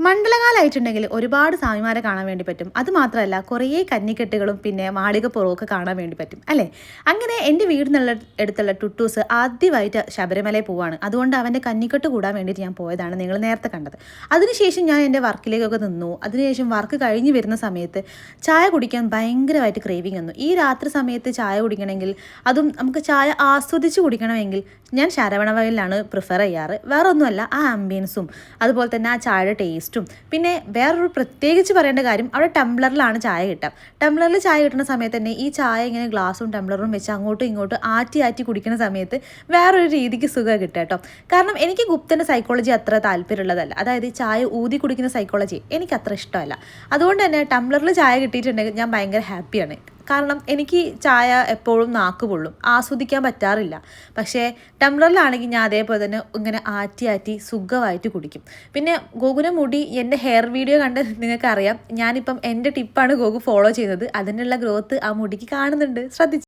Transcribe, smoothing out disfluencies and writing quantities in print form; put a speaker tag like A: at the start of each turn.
A: മണ്ഡലകാലമായിട്ടുണ്ടെങ്കിൽ ഒരുപാട് സ്വാമിമാരെ കാണാൻ വേണ്ടി പറ്റും. അതുമാത്രമല്ല കുറേ കന്നിക്കെട്ടുകളും പിന്നെ മാളികപ്പുറമൊക്കെ കാണാൻ വേണ്ടി പറ്റും അല്ലേ? അങ്ങനെ എൻ്റെ വീടിനുള്ള അടുത്തുള്ള ടുട്ടൂസ് ആദ്യമായിട്ട് ശബരിമലയിൽ പോവാണ്. അതുകൊണ്ട് അവൻ്റെ കന്നിക്കെട്ട് കൂടാൻ വേണ്ടിയിട്ട് ഞാൻ പോയതാണ് നിങ്ങൾ നേരത്തെ കണ്ടത്. അതിനുശേഷം ഞാൻ എൻ്റെ വർക്കിലേക്കൊക്കെ നിന്നു. അതിനുശേഷം വർക്ക് കഴിഞ്ഞ് വരുന്ന സമയത്ത് ചായ കുടിക്കാൻ ഭയങ്കരമായിട്ട് ക്രേവിങ് വന്നു. ഈ രാത്രി സമയത്ത് ചായ കുടിക്കണമെങ്കിൽ അതും നമുക്ക് ചായ ആസ്വദിച്ച് കുടിക്കണമെങ്കിൽ ഞാൻ ശരവണവയലിലാണ് പ്രിഫർ ചെയ്യാറ്. വേറെ ഒന്നുമല്ല, ആ ആംബിയൻസും അതുപോലെ തന്നെ ആ ചായയുടെ ടേസ്റ്റും. പിന്നെ വേറൊരു പ്രത്യേകിച്ച് പറയേണ്ട കാര്യം, അവിടെ ടംബ്ലറിലാണ് ചായ കിട്ടുക. ടംബ്ലറിൽ ചായ കിട്ടുന്ന സമയത്ത് തന്നെ ഈ ചായ ഇങ്ങനെ ഗ്ലാസും ടംബ്ലറും വെച്ച് അങ്ങോട്ടും ഇങ്ങോട്ടും ആറ്റി കുടിക്കുന്ന സമയത്ത് വേറൊരു രീതിക്ക് സുഖം കിട്ടുക കേട്ടോ. കാരണം എനിക്ക് ഗുപ്തൻ്റെ സൈക്കോളജി അത്ര താല്പര്യമുള്ളതല്ല. അതായത് ചായ ഊതി കുടിക്കുന്ന സൈക്കോളജി എനിക്ക് അത്ര ഇഷ്ടമല്ല. അതുകൊണ്ട് തന്നെ ടംബ്ലറിൽ ചായ കിട്ടിയിട്ടുണ്ടെങ്കിൽ ഞാൻ ഭയങ്കര ഹാപ്പിയാണ്. കാരണം എനിക്ക് ചായ എപ്പോഴും നാക്ക് പൊള്ളും, ആസ്വദിക്കാൻ പറ്റാറില്ല. പക്ഷേ ടംബ്ലറിലാണെങ്കിൽ ഞാൻ അതേപോലെ തന്നെ ഇങ്ങനെ ആറ്റി സുഖമായിട്ട് കുടിക്കും. പിന്നെ ഗോകുവിൻ്റെ മുടി, എൻ്റെ ഹെയർ വീഡിയോ കണ്ട് നിങ്ങൾക്കറിയാം, ഞാനിപ്പം എൻ്റെ ടിപ്പാണ് ഗോകു ഫോളോ ചെയ്യുന്നത്. അതിനുള്ള ഗ്രോത്ത് ആ മുടിക്ക് കാണുന്നുണ്ട്, ശ്രദ്ധിച്ചു.